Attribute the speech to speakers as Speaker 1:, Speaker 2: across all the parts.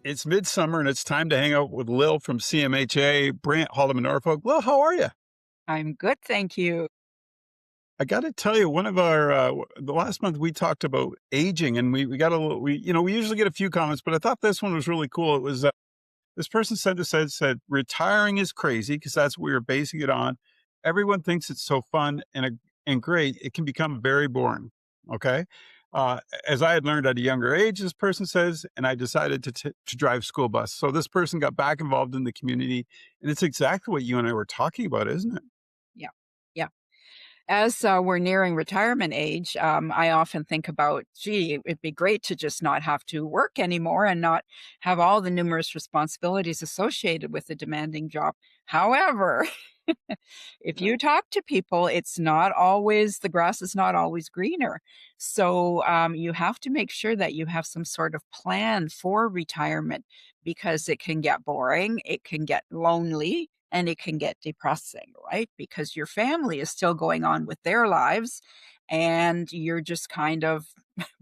Speaker 1: It's midsummer and it's time to hang out with Lil from CMHA, Brant Haldeman, Norfolk. Lil, how are you?
Speaker 2: I'm good, thank you.
Speaker 1: I got to tell you, one of our the last month we talked about aging, and we got a little, we usually get a few comments, but I thought this one was really cool. It was this person said retiring is crazy because that's what we were basing it on. Everyone thinks it's so fun and great. It can become very boring. Okay. As I had learned at a younger age, this person says, and I decided to drive school bus. So this person got back involved in the community, and it's exactly what you and I were talking about, isn't it?
Speaker 2: Yeah, yeah. As we're nearing retirement age, I often think about, gee, it'd be great to just not have to work anymore and not have all the numerous responsibilities associated with a demanding job. However, if you talk to people, it's not always, the grass is not always greener. So you have to make sure that you have some sort of plan for retirement because it can get boring, it can get lonely, and it can get depressing, right? Because your family is still going on with their lives and you're just kind of,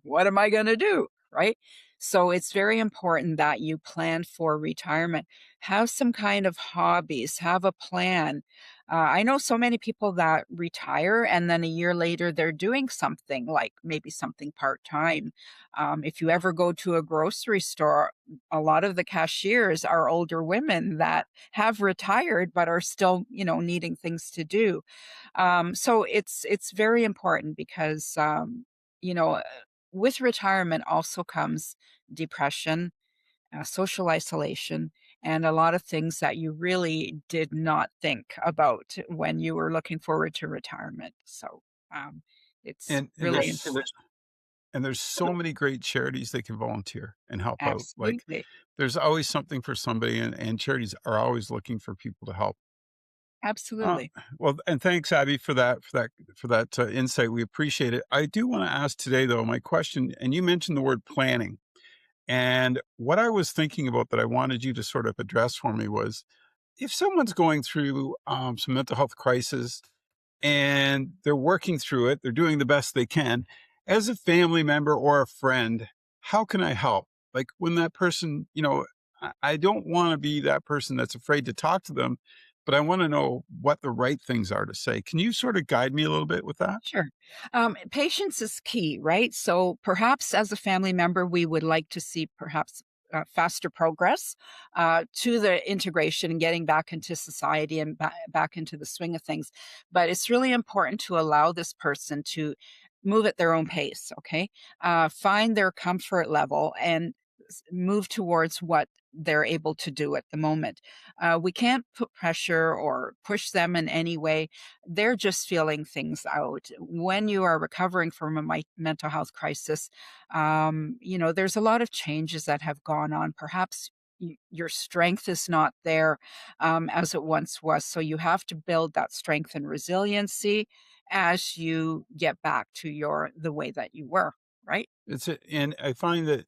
Speaker 2: what am I going to do? Right. So it's very important that you plan for retirement, have some kind of hobbies, have a plan. I know so many people that retire and then a year later they're doing something like maybe something part time. If you ever go to a grocery store, a lot of the cashiers are older women that have retired but are still, needing things to do. So it's very important because you know with retirement also comes depression, social isolation, and a lot of things that you really did not think about when you were looking forward to retirement. So um, it's
Speaker 1: And
Speaker 2: really
Speaker 1: there's so many great charities that can volunteer and help out. Like
Speaker 2: absolutely,
Speaker 1: there's always something for somebody, and charities are always looking for people to help. Uh,
Speaker 2: absolutely.
Speaker 1: well, and thanks, Abby, for that insight. We appreciate it. I do want to ask today, though, my question, and you mentioned the word planning, and what I was thinking about that I wanted you to sort of address for me was if someone's going through some mental health crisis and they're working through it, they're doing the best they can. As a family member or a friend, how can I help? Like when that person, I don't want to be that person that's afraid to talk to them, but I want to know what the right things are to say. Can you sort of guide me a little bit with that?
Speaker 2: Sure. Patience is key, right? So perhaps as a family member, we would like to see perhaps faster progress to the integration and getting back into society and back into the swing of things. But it's really important to allow this person to move at their own pace, okay? Find their comfort level and move towards what they're able to do at the moment. We can't put pressure or push them in any way. They're just feeling things out. When you are recovering from a mental health crisis, there's a lot of changes that have gone on. Perhaps your strength is not there as it once was. So you have to build that strength and resiliency as you get back to the way that you were, right?
Speaker 1: And I find that,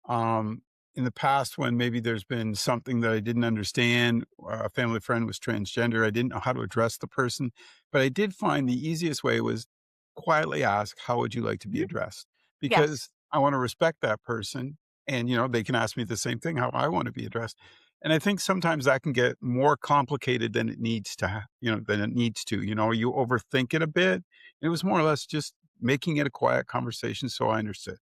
Speaker 1: Um, in the past, when maybe there's been something that I didn't understand, a family friend was transgender, I didn't know how to address the person, but I did find the easiest way was quietly ask, "How would you like to be
Speaker 2: Mhm.
Speaker 1: addressed?"
Speaker 2: Yes.
Speaker 1: Because I want to respect that person, and they can ask me the same thing, how I want to be addressed. And I think sometimes that can get more complicated than it needs to, than it needs to. You overthink it a bit. It was more or less just making it a quiet conversation, so I understood.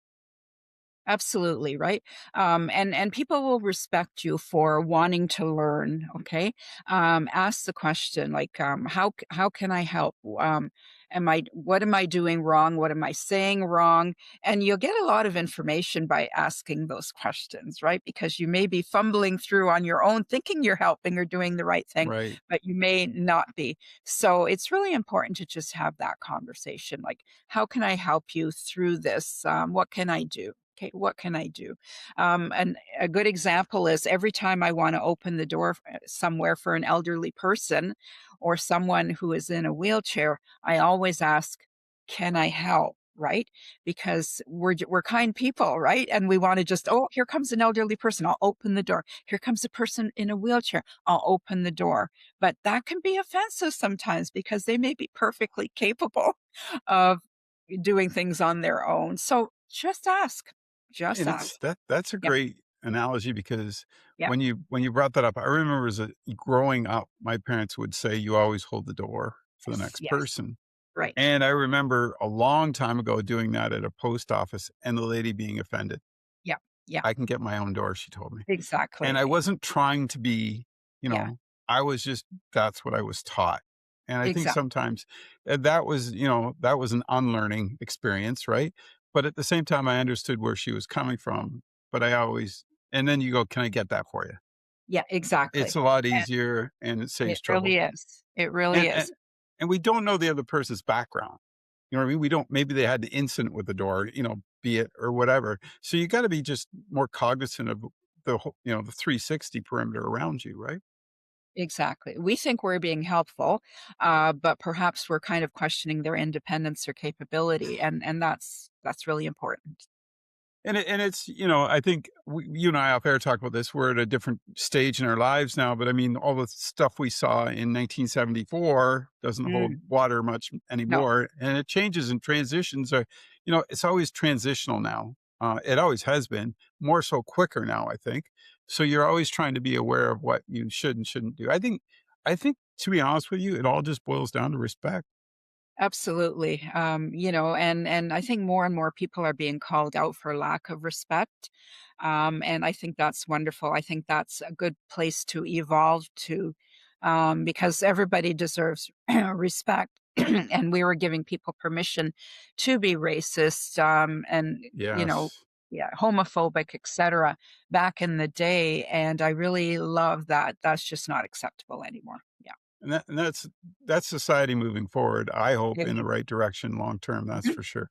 Speaker 2: Absolutely, right? And people will respect you for wanting to learn, okay? Ask the question like, how can I help? What am I doing wrong? What am I saying wrong? And you'll get a lot of information by asking those questions, right? Because you may be fumbling through on your own, thinking you're helping or doing the right thing,
Speaker 1: Right.
Speaker 2: but you may not be. So it's really important to just have that conversation. Like, how can I help you through this? What can I do? Okay, what can I do? And a good example is every time I want to open the door somewhere for an elderly person or someone who is in a wheelchair, I always ask, "Can I help?" Right? Because we're kind people, right? And we want to just, oh, here comes an elderly person. I'll open the door. Here comes a person in a wheelchair. I'll open the door. But that can be offensive sometimes because they may be perfectly capable of doing things on their own. So just ask. Just
Speaker 1: And it's
Speaker 2: ask.
Speaker 1: that's a
Speaker 2: Yep.
Speaker 1: great analogy because
Speaker 2: Yeah.
Speaker 1: when you brought that up, I remember growing up, my parents would say, "You always hold the door for the
Speaker 2: Yes.
Speaker 1: next
Speaker 2: Yes.
Speaker 1: person."
Speaker 2: Right.
Speaker 1: And I remember a long time ago doing that at a post office and the lady being offended.
Speaker 2: Yeah. Yeah.
Speaker 1: "I can get my own door," she told me. And I
Speaker 2: Exactly.
Speaker 1: wasn't trying to be, you
Speaker 2: Yeah.
Speaker 1: know, I was just that's what I was taught. And I think
Speaker 2: Exactly.
Speaker 1: sometimes that was, that was an unlearning experience, right? But at the same time, I understood where she was coming from. But I always, and then you go, "Can I get that for you?"
Speaker 2: Yeah.
Speaker 1: It's
Speaker 2: Exactly.
Speaker 1: a lot
Speaker 2: And
Speaker 1: easier and it
Speaker 2: it
Speaker 1: saves trouble.
Speaker 2: really is. It really
Speaker 1: And,
Speaker 2: is.
Speaker 1: and we don't know the other person's background. You know what I mean? We don't, maybe they had the incident with the door, be it or whatever. So you got to be just more cognizant of the whole, the 360 perimeter around you, right?
Speaker 2: Exactly. We think we're being helpful, but perhaps we're kind of questioning their independence or capability, and that's really important.
Speaker 1: And it's, I think you and I off air talk about this. We're at a different stage in our lives now, but I mean, all the stuff we saw in 1974 doesn't hold
Speaker 2: Mm,
Speaker 1: water much
Speaker 2: no,
Speaker 1: anymore, and it changes and transitions are, it's always transitional now. It always has been more so quicker now, I think. So you're always trying to be aware of what you should and shouldn't do. I think to be honest with you, it all just boils down to respect.
Speaker 2: absolutely. And I think more and more people are being called out for lack of respect, and I think that's wonderful. I think that's a good place to evolve to, because everybody deserves respect. And we were giving people permission to be racist, and
Speaker 1: Yes.
Speaker 2: yeah, homophobic, etc. back in the day, and I really love that. That's just not acceptable anymore. Yeah,
Speaker 1: And that's society moving forward, I hope,
Speaker 2: it
Speaker 1: in the
Speaker 2: is.
Speaker 1: right direction long term, that's
Speaker 2: Mhm.
Speaker 1: for sure.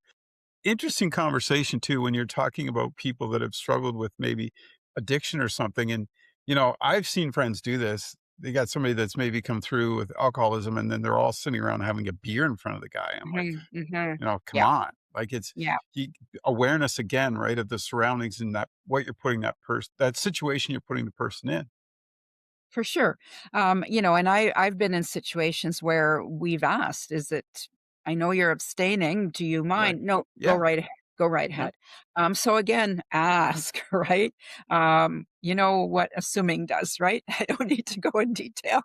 Speaker 1: Interesting conversation too when you're talking about people that have struggled with maybe addiction or something. And, I've seen friends do this. They got somebody that's maybe come through with alcoholism and then they're all sitting around having a beer in front of the guy. I'm like,
Speaker 2: Mhm, mhm.
Speaker 1: come
Speaker 2: Yeah,
Speaker 1: on. Like it's
Speaker 2: yeah.
Speaker 1: you, awareness again, right? Of the surroundings and that what you're putting that situation you're putting the person in.
Speaker 2: For sure. And I've been in situations where we've asked, "Is it I know you're abstaining, do you
Speaker 1: Right.
Speaker 2: mind?" "No,
Speaker 1: Yeah.
Speaker 2: go right
Speaker 1: Yeah.
Speaker 2: ahead." So again, ask, right? You know what assuming does, right? I don't need to go in detail.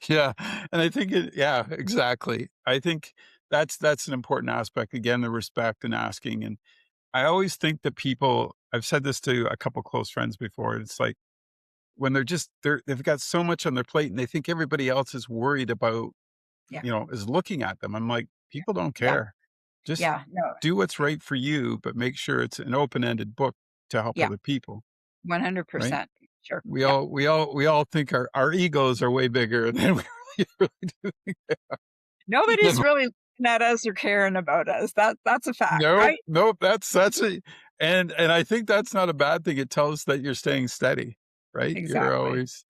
Speaker 1: Yeah, and I think yeah, exactly. I think that's an important aspect, again, the respect and asking, and I always think that people I've said this to a couple close friends before, it's like, when they've got so much on their plate and they think everybody else is worried about,
Speaker 2: Yeah,
Speaker 1: is looking at them. I'm like, "People don't
Speaker 2: yeah,
Speaker 1: care. Just
Speaker 2: yeah, no,
Speaker 1: do what's right for you, but make sure it's an open-ended book to help
Speaker 2: yeah,
Speaker 1: other people," right?
Speaker 2: 100%. Sure,
Speaker 1: We
Speaker 2: yeah.
Speaker 1: all we all we all think our egos are way bigger than we really do.
Speaker 2: Nobody's really looking at us or caring about us. That's a fact,
Speaker 1: Nope,
Speaker 2: right?
Speaker 1: nope, that's a and I think that's not a bad thing, it tells that you're staying steady, right? You're
Speaker 2: Exactly.
Speaker 1: always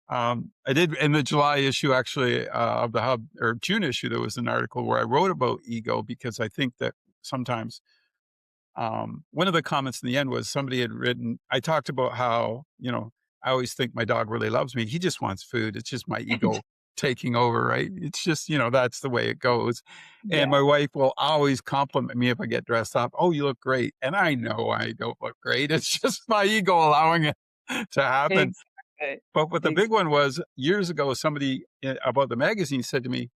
Speaker 1: I did in the July issue actually, of the Hub or June issue, there was an article where I wrote about ego because I think that sometimes one of the comments in the end was somebody had written I talked about how, I always think my dog really loves me. He just wants food. It's just my ego taking over, right? It's just, that's the way it goes. And
Speaker 2: Yeah,
Speaker 1: my wife will always compliment me if I get dressed up. "Oh, you look great." And I know I don't look great. It's just my ego allowing it to happen.
Speaker 2: exactly.
Speaker 1: But what the big one was years ago, somebody about the magazine said to me,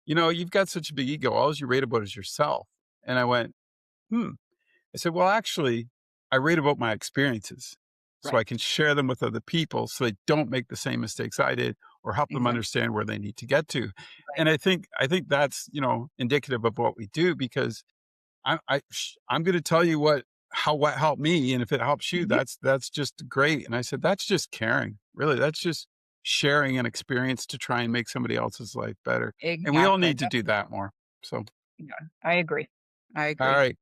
Speaker 1: "You've got such a big ego. All you rate about is yourself." And I went, "Hmm." I said, "Well, actually, I write about my experiences so I
Speaker 2: Right,
Speaker 1: can share them with other people so they don't make the same mistakes I did or help them
Speaker 2: exactly.
Speaker 1: understand where they need to get to."
Speaker 2: Right.
Speaker 1: And I think that's, indicative of what we do because I'm going to tell you what helped me. And if it helps you,
Speaker 2: Mhm.
Speaker 1: that's just great. And I said, that's just caring. Really, that's just sharing an experience to try and make somebody else's life better. And we all
Speaker 2: Exactly,
Speaker 1: need to do that more. So,
Speaker 2: yeah, I agree. I
Speaker 1: all
Speaker 2: agree.
Speaker 1: right.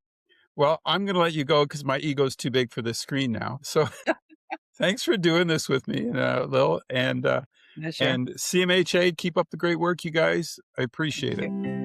Speaker 1: Well, I'm going to let you go because my ego's too big for this screen now. So thanks for doing this with me, Lil. And
Speaker 2: Yeah, sure.
Speaker 1: and CMHA, keep up the great work, you guys. I
Speaker 2: Thank
Speaker 1: appreciate it.
Speaker 2: you.